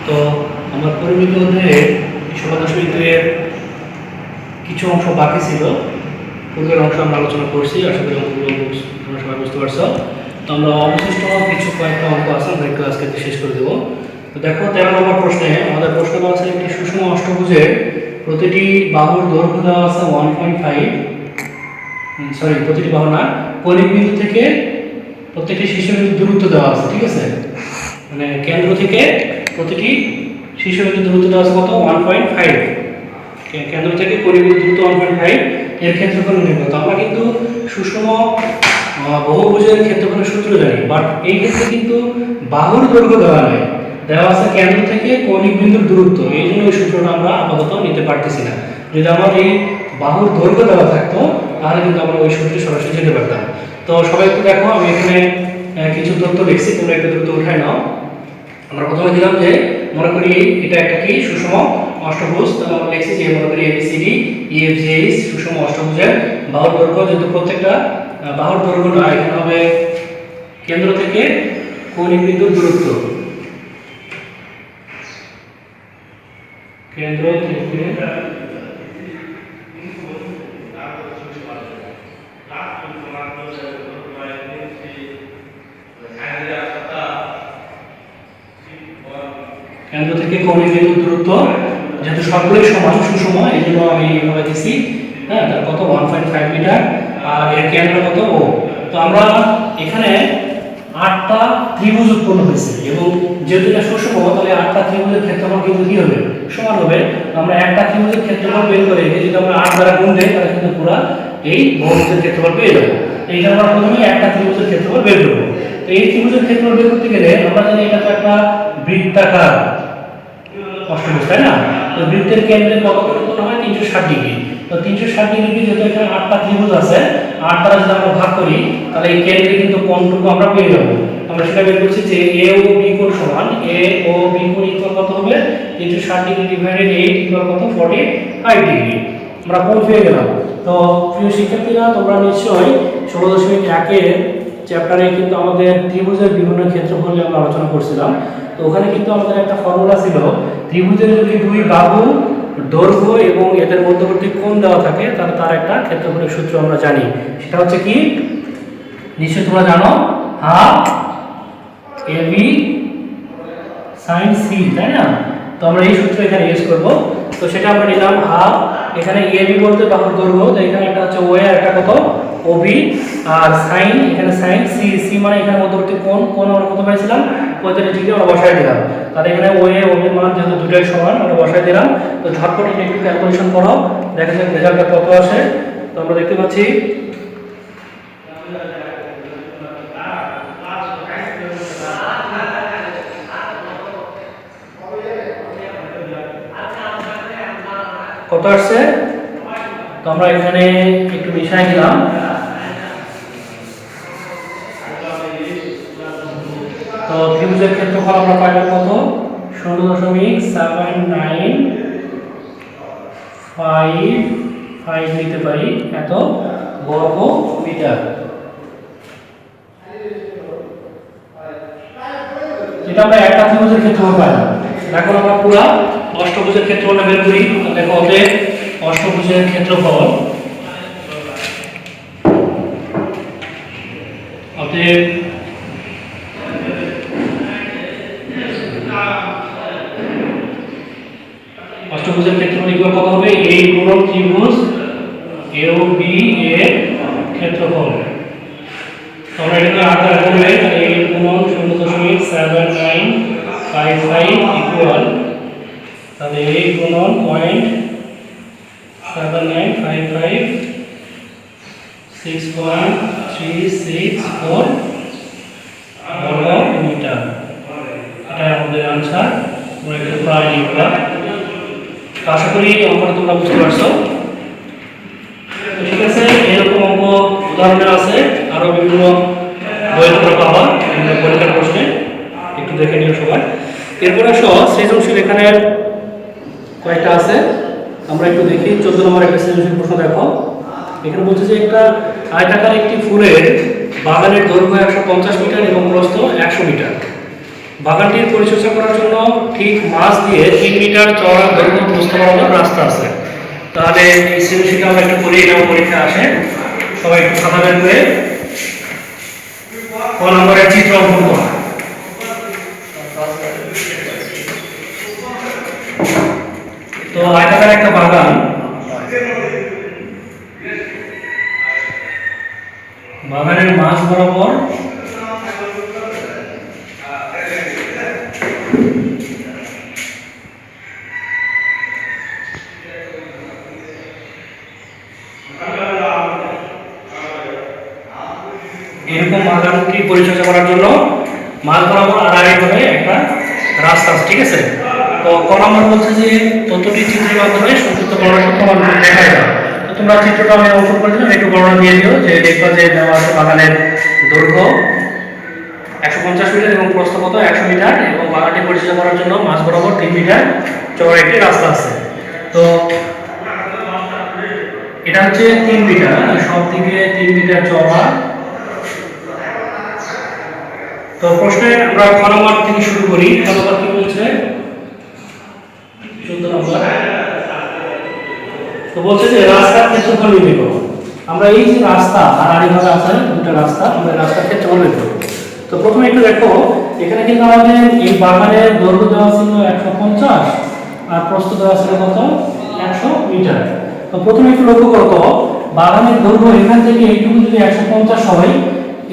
তো আমার পরিমিত অধ্যায়ে 16.2-এর কিছু অংশ বাকি ছিল। পূর্বের অংশ আমরা আলোচনা করছি, আশা করি অঙ্কগুলো তোমরা সবাই বুঝতে পারছো। তো আমরা অবশিষ্ট কিছু কয়েকটা অঙ্ক আছে, আমরা একটু আজকে শেষ করে দেবো। তো দেখো 13 নম্বর প্রশ্নে আমাদের প্রশ্ন দেওয়া আছে একটি সুষম অষ্টভুজের প্রতিটি বাহুর দৈর্ঘ্য দেওয়া আছে 1.5, প্রতিটি বাহু না, কৌণিক বিন্দু থেকে প্রত্যেকটি শীর্ষবিন্দুর দূরত্ব দেওয়া আছে, ঠিক আছে? মানে কেন্দ্র থেকে প্রতিটি শীর্ষবিন্দুর দূরত্ব দেওয়া আছে কত? 1.5। কেন্দ্র থেকে কৌণিক বিন্দুর দূরত্ব 1.5, এর ক্ষেত্রফল নির্ণয় করতে। আমরা কিন্তু সুষম বহুভুজের ক্ষেত্রফলের সূত্র জানি, বাট এই ক্ষেত্রে কিন্তু বাহুর দৈর্ঘ্য দেওয়া নাই, দেওয়া আছে কেন্দ্র থেকে কৌণিক বিন্দুর দূরত্ব। এই জন্য এই সূত্রটা আমরা আপাতত নিতে পারতেছি না। যদি আমার এই বাহুর দৈর্ঘ্য দেওয়া থাকতো তাহলে কিন্তু আমরা ওই সূত্রে সরাসরি যেতে পারতাম। তো সবাই একটু দেখো, আমি এখানে কিছু তথ্য লিখছি, তোমরা একটু দ্রুত উঠায় নাও। আমরা প্রথমে দিলাম যে মনে করি এটা একটা কি সুষম অষ্টভুজ, তাহলে আমরা লিখছি যে মনে করি ABCD EFGH সুষম অষ্টভুজের বাহুর দৈর্ঘ্য, যেহেতু প্রত্যেকটা বাহুর দৈর্ঘ্য না, এখানে হবে কেন্দ্র থেকে কৌণিক বিন্দুর দূরত্ব, কেন্দ্র থেকে কেন্দ্র থেকে কৌণিক বিন্দুর দূরত্ব, যেহেতু সবগুলোই সমান সুষম এই জন্য আমি এইভাবে দিছি। হ্যাঁ, তার কত? 1.5 মিটার, আর এর কেন্দ্র কত? ও। তো আমরা এখানে 8টা ত্রিভুজ উৎপন্ন হয়েছে, এবং যেহেতু এটা সুষম তাহলে 8টা ত্রিভুজের ক্ষেত্রফল কিন্তু কি হবে? সমান হবে। আমরা একটা ত্রিভুজের ক্ষেত্রফল বের করে যদি আমরা 8 দ্বারা গুণ দেই তাহলে কিন্তু পুরো এই বহুভুজের ক্ষেত্রফল পেয়ে যাবো। এইটা আমরা প্রথমে একটা ত্রিভুজের ক্ষেত্রফল বের করব। তো এই ত্রিভুজের ক্ষেত্রফল বের করতে গেলে আমরা জানি এটা তো একটা বৃত্তাকার অষ্টভুজ, তাই না? তো বৃত্তের কেন্দ্রে কত কোণ উৎপন্ন হয়? 360 ডিগ্রি। তো 360 ডিগ্রি যেহেতু এখানে 8টা ত্রিভুজ আছে, 8 দ্বারা যদি আমরা ভাগ করি তাহলে এই কেন্দ্রে কিন্তু কোণটুকু আমরা পেয়ে যাব। আমরা সেটা বের করছি যে A ও B কোণ সমান, A ও B কোণ ইকুয়াল কত হবে? 360 ডিগ্রি ডিভাইডেড 8 ইকুয়াল কত? 45 ডিগ্রি। আমরা কোণ পেয়ে গেলাম। তো প্রিয় শিক্ষার্থীরা, তোমরা নিশ্চয়ই 16.1 এর চ্যাপ্টারে কিন্তু আমাদের ত্রিভুজের বিভিন্ন ক্ষেত্রফল নিয়ে আমরা আলোচনা করছিলাম। তো ওখানে কিন্তু আমাদের একটা ফর্মুলা ছিল, ত্রিভুজের যদি দুই বাহু দৈর্ঘ্য এবং এদের মধ্যবর্তী কোণ দেওয়া থাকে তাহলে তার একটা ক্ষেত্রফলের সূত্র আমরা জানি। সেটা হচ্ছে কি? নিশ্চয়ই তোমরা জানো, হাফ AB sin C, তাই না? তো আমরা এই সূত্র এখানে ইউজ করব। তো সেটা আমরা নিলাম হাফ, এখানে AB বলতে বাহুর দৈর্ঘ্য, তো এখানে একটা হচ্ছে OA আর একটা কত? OB, আর sin এখানে sin C মানে এখানে মধ্যবর্তী কোণ আমরা কত পাইছিলাম? 45 ডিগ্রি আমরা বসায় দিলাম। তাহলে এখানে OA OB মান যেহেতু দুটোই সমান আমরা বসায় দিলাম। তো ঝটপট এটা একটু ক্যালকুলেশন করো, দেখা যাক রেজাল্টটা কত আসে। তো আমরা দেখতে পাচ্ছি কত আসছে। তো আমরা এখানে একটু মিশাই দিলাম। তো ত্রিভুজের ক্ষেত্রফল আমরা পাইলাম কত? 0.795 নিতে পারি এত বর্গ মিটার। এটা আমরা একটা ত্রিভুজের ক্ষেত্রফল পাইলাম। এখন আমরা পুরো অষ্টভুজের ক্ষেত্রফলটা বের করি। দেখো ওদের অষ্টভুজের ক্ষেত্রফল, অতএব অষ্টভুজের ক্ষেত্রফল ইকুয়াল কত হবে? এই পুরো ত্রিভুজ AOB এর ক্ষেত্রফল। তোমরা এটাকে 8 দ্বারা করলে তাহলে এই গুণন 0.7955 ইকুয়াল, তাহলে এই গুণন 0.7955 6.364 বর্গ মিটার। এটা আমাদের आंसर। আমরা এটা প্রায় লিখলাম। আশা করি অঙ্কটা তোমরা বুঝতে পারছো। ঠিক আছে, এরকম অঙ্ক উদাহরণ আছে আরো বিভিন্ন বই তোমরা পাবা পরীক্ষার প্রশ্নে, একটু দেখে নিও সবাই। এরপর আসো সৃজনশীল, এখানে কয়টা আছে আমরা একটু দেখি। 14 নম্বর একটা সৃজনশীল প্রশ্ন দেখো। এখানে বলছে যে একটা আয়তাকার একটি ফুলের বাগানের দৈর্ঘ্য 150 মিটার এবং প্রস্থ 100 মিটার। বাগানটির পরিচর্যা করার জন্য ঠিক মাঝ দিয়ে 3 মিটার চওড়া দৈর্ঘ্য প্রস্থ বরাবর রাস্তা আছে। তাহলে এই সৃজনশীলটা আমরা একটু করি, এটাও পরীক্ষা আসে। সবাই একটু খাতা বের করে ক নম্বরের চিত্র অঙ্কন করা। তো আয়তাকার একটা বাগান, বাগানের মাঝ বরাবর এরকম বাগানটি পরিচর্যা করার জন্য মাঝ বরাবর আড়াআড়িভাবে একটা রাস্তা আছে, ঠিক আছে। তো ক নম্বর বলছে যে তথ্যটি চিত্রের মাধ্যমে সংক্ষিপ্ত বর্ণনা সহ তোমার দেখা যায়। তো তোমরা চিত্রটা আমি অঙ্কন করে দিলাম, একটু বর্ণনা দিয়ে দিও যে দেখো যে দেওয়া আছে বাগানের দৈর্ঘ্য 150 মিটার এবং প্রস্থ কত 100 মিটার এবং বাগানটি পরিচর্যা করার জন্য মাঝ বরাবর 3 মিটার চওড়া একটি রাস্তা আছে। তো এটা হচ্ছে 3 মিটার, সব দিকে 3 মিটার চওড়া। তো প্রশ্নে আমরা ক নম্বর থেকে শুরু করি। ক নম্বর কি বলছে? 14 নম্বর। তো বলছে যে রাস্তার ক্ষেত্রফল নির্ণয় করো। আমরা এই যে রাস্তা আড়াআড়িভাবে আছে দুটো রাস্তা, আমরা রাস্তার ক্ষেত্রফল নির্ণয় করব। তো প্রথমে একটু দেখো, এখানে কিন্তু আমাদের এই বাগানের দৈর্ঘ্য দেওয়া ছিল 150 আর প্রস্থ দেওয়া ছিল কত 100 মিটার। তো প্রথমে একটু লক্ষ্য করো, তো বাগানের দৈর্ঘ্য এখান থেকে এইটুকু যদি 150 হয়,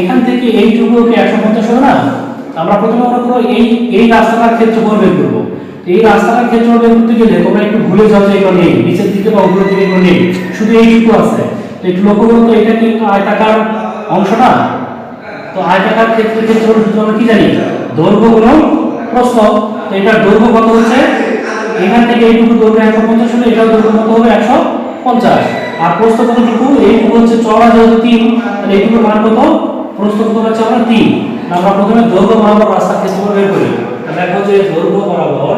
এখান থেকে এইটুকু কি 150 হবে না? আমরা প্রথমে মনে করো এই রাস্তাটার ক্ষেত্রফল বের করব। এই রাস্তাটার ক্ষেত্রফল বের করতে গেলে তোমরা একটু ভুলে যাও যে এটা নেই, নিচের দিকে বা উপরের দিকে এটা নেই, শুধু এইটুকু আছে। তো একটু লক্ষ্য করো, তো এটা কিন্তু আয়তাকার অংশ না। তো আয়তাকার ক্ষেত্রফল সূত্র আমরা কি জানি? দৈর্ঘ্য গুণন প্রস্থ। তো এটার দৈর্ঘ্য কত হচ্ছে? এখান থেকে এইটুকু দৈর্ঘ্য 150 হলে এটার দৈর্ঘ্য কত হবে 150। আর প্রস্থ কতটুকু? এইটুকু হচ্ছে চওড়া যেহেতু 3, তাহলে এইটুকুর মান কত? প্রস্থ কত হচ্ছে আমরা 3। আমরা প্রথমে দৈর্ঘ্য বরাবর রাস্তার ক্ষেত্রফল বের করি। দেখো যে দৈর্ঘ্য বরাবর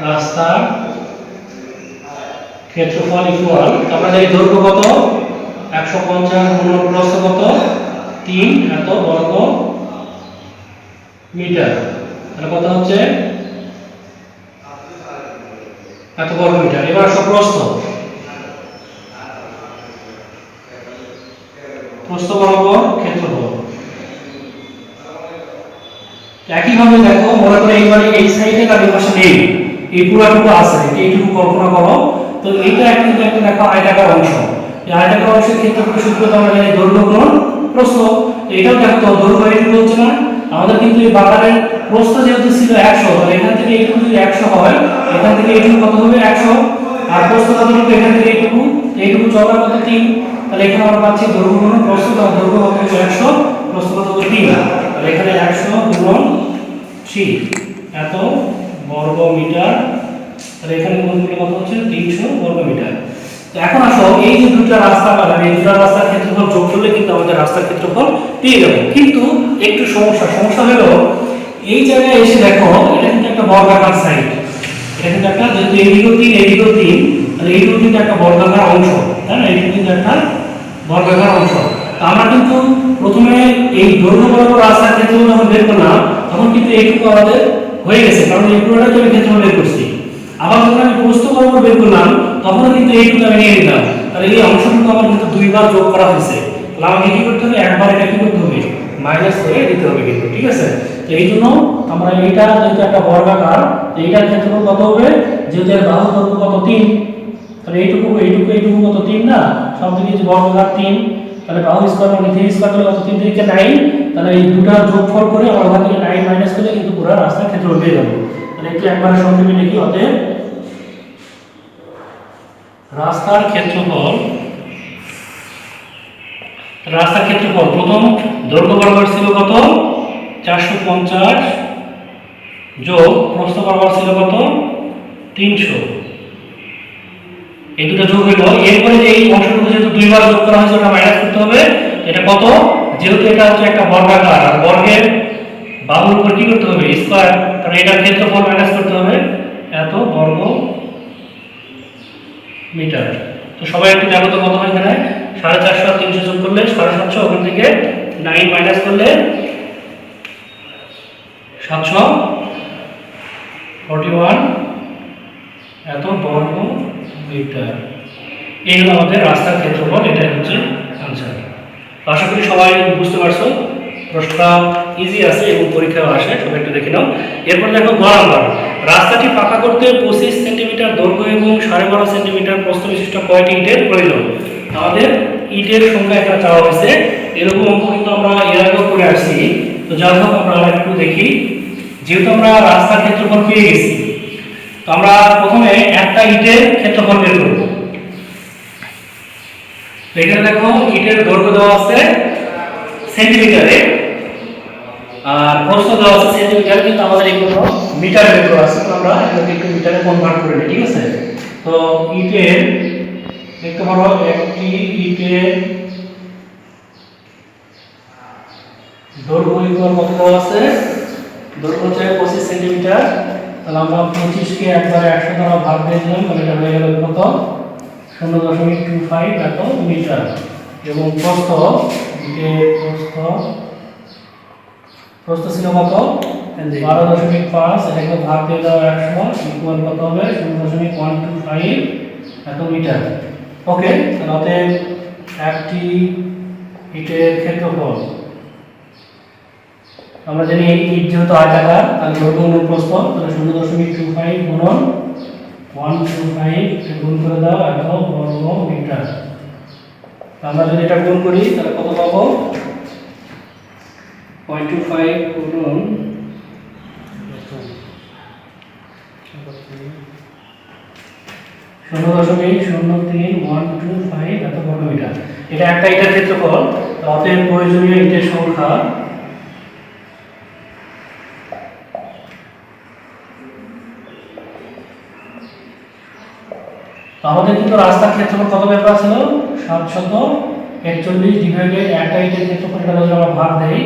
রাস্তার ক্ষেত্রফল ইকুয়াল, আমরা জানি দৈর্ঘ্য কত 150 গুণন প্রস্থ কত 3 এত বর্গ মিটার। তাহলে কত হচ্ছে এত বর্গ মিটার। এবার আসো প্রস্থ বরাবর ক্ষেত্রফল। একইভাবে দেখো, মনে করো এইবারে এই সাইডে আর এই পাশে নেই, এই পুরোটুকু আছে, এইটুকু কল্পনা করো। তো এইটা কিন্তু একটা দেখো আয়তাকার অংশ। এই আয়তাকার অংশের ক্ষেত্রফল সূত্র তো আমরা জানি দৈর্ঘ্য গুণন প্রস্থ। এটাও দেখো দৈর্ঘ্য এইটুকু হচ্ছে না, আমাদের কিন্তু এই বাগানের প্রস্থ যেহেতু ছিল 100, তাহলে এখান থেকে এইটুকু যদি 100 হয়, এখান থেকে এইটুকু কত হবে 100। আর প্রস্থ কতটুকু? এখান থেকে এইটুকু চওড়া কত 3। তাহলে এখানে আমরা পাচ্ছি দৈর্ঘ্য গুণন প্রস্থ, তার দৈর্ঘ্য কত হচ্ছে 100, প্রস্থ কত হচ্ছে 3। তাহলে এখানে 100 গুণন 3 এত বর্গ মিটার। তাহলে এখানে গুণগুলো কত হচ্ছে 300 বর্গ মিটার। তো এখন আসো, এই যে দুটো রাস্তা পালাম, এই দুটো রাস্তার ক্ষেত্রফল যোগ করলে কিন্তু আমাদের রাস্তার ক্ষেত্রফল পেয়ে যাবো। কিন্তু একটু সমস্যা হলো, এই জায়গায় এসে দেখো এটা কিন্তু একটা বর্গাকার সাইড। এটা কিন্তু একটা, যেহেতু এইদিকেও 3 এইদিকেও 3, তাহলে এইটুকু কিন্তু একটা বর্গাকার অংশ, তাই না? এইটুকু কিন্তু একটা বর্গাকার অংশ। তো আমরা কিন্তু প্রথমে এই দৈর্ঘ্য বরাবর রাস্তার ক্ষেত্রফল যখন বের করলাম, তখন কিন্তু এইটুকু আমাদের হয়ে গেছে, কারণ এই পুরোটাই আমি ক্ষেত্রফল বের করছি। আবার যখন আমি প্রস্থ বরাবর বের করলাম, তখন কিন্তু এইটুকু আমি নিয়ে নিলাম। তাহলে এই অংশটুকু আমার কিন্তু দুইবার যোগ করা হয়েছে। তাহলে আমাকে কি করতে হবে? একবার এটা কি করতে হবে? মাইনাস করে দিতে হবে কিন্তু, ঠিক আছে? তো এই জন্য আমরা এইটা যেহেতু একটা বর্গাকার, এইটার ক্ষেত্রফল কত হবে? যেহেতু এর বাহু দৈর্ঘ্য কত 3, তাহলে এইটুকু কত 3 না, সব দিকে যে বর্গাকার 3, তাহলে বাহু স্কয়ার মানে 3 স্কয়ার করলে কত? 3 থেকে 9। তাহলে এই দুটো যোগফল করে আমরা ওখান থেকে 9 মাইনাস করলে কিন্তু পুরো রাস্তার ক্ষেত্রফল পেয়ে যাবো। তাহলে একটু একবার সংক্ষেপে লিখি, অতএব রাস্তার ক্ষেত্রফল প্রথম দৈর্ঘ্য বরাবর ছিল কত 450 যোগ প্রস্থ বরাবর ছিল কত 300, এই দুটো যোগ হলো। এরপরে যে এই অংশটুকু যেহেতু দুইবার যোগ করা হয়েছে, ওটা মাইনাস করতে হবে। এটা কত? যেহেতু এটা হচ্ছে একটা বর্গাকার, আর বর্গের বাহুর উপর কি করতে হবে? স্কয়ার, কারণ এটার ক্ষেত্রফল মাইনাস করতে হবে এত বর্গ মিটার। তো সবাই একটু দেখো তো কত হয় এখানে 450 আর 300 যোগ করলে 750, ওখান থেকে 9 মাইনাস করলে 741 এত বর্গ মিটার। এই হলো আমাদের রাস্তার ক্ষেত্রফল, এটাই হচ্ছে আনসার। আশা করি সবাই বুঝতে পারছো, প্রশ্নটা ইজি আছে এবং পরীক্ষাও আসে, সবাই একটু দেখে নাও। এরপর দেখো 12 নম্বর, রাস্তাটি পাকা করতে 25 সেন্টিমিটার দৈর্ঘ্য এবং 12.5 সেন্টিমিটার প্রস্থ বিশিষ্ট কয়টি ইটের প্রয়োজন? আমাদের ইটের সংখ্যা এখানে চাওয়া হয়েছে। এরকম অঙ্ক কিন্তু আমরা এর আগেও করে আসছি। তো যাই হোক আমরা একটু দেখি, যেহেতু আমরা রাস্তার ক্ষেত্রফল পেয়ে গেছি, তো আমরা প্রথমে একটা ইটের ক্ষেত্রফল বের করব। এখানে দেখো ইটের দৈর্ঘ্য দেওয়া আছে সেন্টিমিটারে আর প্রস্থ দেওয়া আছে সেন্টিমিটার, কিন্তু আমাদের এগুলো মিটারে বের করা আছে। তো আমরা এগুলোকে একটু মিটারে কনভার্ট করে নিই, ঠিক আছে? তো ইটের দেখতে পারো একটি ইটের দৈর্ঘ্য ইকুয়াল কত দেওয়া আছে? দৈর্ঘ্য হচ্ছে 25 সেন্টিমিটার। তাহলে আমরা 25 কে একবারে 100 দ্বারা ভাগ দিয়ে দিলাম, তাহলে এটা হয়ে গেল কত? 0.25 এত মিটার। এবং প্রস্থ, ইটের প্রস্থ ছিল কত? 12.5, এটাকে ভাগ দিয়ে দাও 100 ইকুয়াল কত হবে? 0.125 এত মিটার। ওকে, তাহলে একটি ইটের ক্ষেত্রফল আমরা জানি ইট যেহেতু আয়তাকার, তাহলে দৈর্ঘ্য গুণ প্রস্থ, তাহলে 0.25 গুণন 125 গুণ করে দাও এত বর্গ মিটার। আমরা যদি এটা গুণ করি তাহলে কত পাবো? 0.25 গুণন 0.03125 এত বর্গ মিটার। এটা একটা ইটের ক্ষেত্রফল। অতএব প্রয়োজনীয় ইটের সংখ্যা আমাদের কিন্তু রাস্তার ক্ষেত্রফল কত ব্যাপার ছিল? 741 ডিভাইডেড একটা ইটের ক্ষেত্রফল, এটা যদি আমরা ভাগ দেই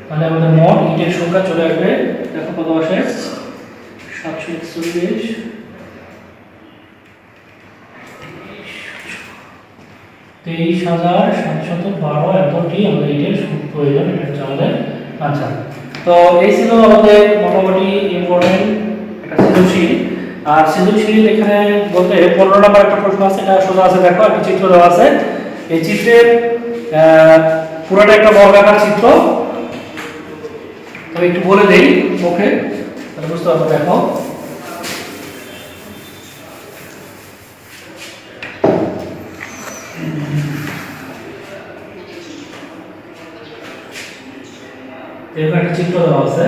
তাহলে আমাদের মোট ইটের সংখ্যা চলে আসবে। দেখো কত আসে? 741 23,712 এতটি আমাদের ইটের প্রয়োজন। এটা হচ্ছে আমাদের আনসার। তো এই ছিল আমাদের মোটামুটি ইম্পর্টেন্ট একটা সৃজনশীল। আর সৃজনশীল এখানে বলতে 15 নম্বর একটা প্রশ্ন আছে, এটা সোজা আছে। দেখো একটা চিত্র দেওয়া আছে, এই চিত্রের পুরোটা একটা বর্গাকার চিত্র। তবে একটু বলে দেই, ওকে, তাহলে বুঝতে পারবো। দেখো এরকম একটা চিত্র দেওয়া আছে।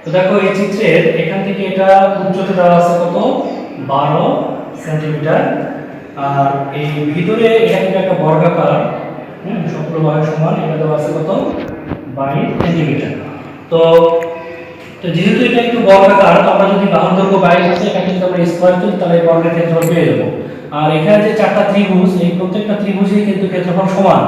তো দেখো এই চিত্রের এখান থেকে এটা উচ্চতা দেওয়া আছে কত? 12 সেন্টিমিটার। আর এই ভিতরে এখানে একটা বর্গাকার সবগুলো বাহুর সমান, এটা দেওয়া আছে কত? 22 সেন্টিমিটার। তো যেহেতু এটা একটু বর্গাকার, তো আমরা যদি বাহুর দৈর্ঘ্য 22 আছে, এটা কিন্তু আমরা স্কয়ার করি, তাহলে এই বর্গের ক্ষেত্রফল পেয়ে যাব। আর এখানে যে চারটা ত্রিভুজ, এই প্রত্যেকটা ত্রিভুজের কিন্তু ক্ষেত্রফল সমান।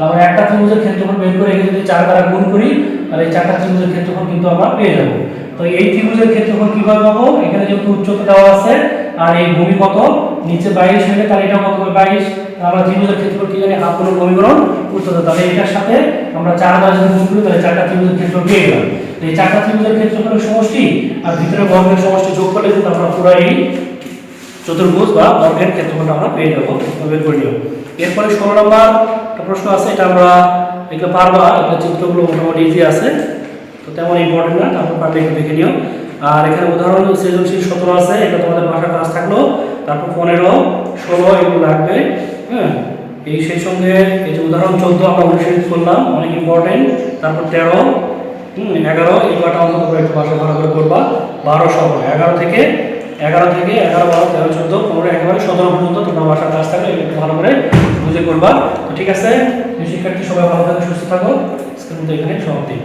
আমরা একটা ত্রিভুজের ক্ষেত্রফল বের করে এখানে যদি 4 দ্বারা গুণ করি, তাহলে এই চারটা ত্রিভুজের ক্ষেত্রফল কিন্তু আমরা পেয়ে যাব। তো এই ত্রিভুজের ক্ষেত্রফল কিভাবে পাবো? এখানে যেহেতু উচ্চতা দেওয়া আছে আর এই ভূমি কত? নিচে 22 হলে তাহলে এটা কত হবে? 22। আমরা ত্রিভুজের ক্ষেত্রফল কি জানি? হাফ গুণন ভূমি গুণন উচ্চতা। তাহলে এটার সাথে আমরা 4 দ্বারা যদি গুণ করি, তাহলে চারটা ত্রিভুজের ক্ষেত্রফল পেয়ে গেলাম। তো এই চারটা ত্রিভুজের ক্ষেত্রফলের সমষ্টি আর ভিতরে বর্গের সমষ্টি যোগ করলে কিন্তু আমরা পুরো এই চতুর্ভুজ বা বর্গের ক্ষেত্রফলটা আমরা পেয়ে যাবো। বের করে নিও। এরপরে 16 নম্বর একটা প্রশ্ন আছে, এটা আমরা এগুলো পারবা, এটা চিত্রগুলো মোটামুটি ইজি আছে, তো তেমন ইম্পর্টেন্ট না, তারপর পারলে একটু দেখে নিও। আর এখানে উদাহরণ সৃজনশীল 17 আছে, এটা তোমাদের ভাষা ক্লাস থাকলো। তারপর 15, 16 এগুলো লাগবে। হ্যাঁ, এই সেই সঙ্গে এই যে উদাহরণ 14 আমরা অনুশীলন করলাম, অনেক ইম্পর্টেন্ট। তারপর 13, 11 এই কটা অঙ্ক একটু ভাষা ভালো করে করবা। 12 সহ 11 থেকে 11, 12, 13, 14, 15, একেবারে 17 পর্যন্ত তোমরা ভাষা ক্লাস থাকলে একটু ভালো করে বুঝে করবা। তো ঠিক আছে, শিক্ষার্থী সবাই ভালো থাকো, সুস্থ থাকো। আজকের মতো এখানে সমাপ্তি।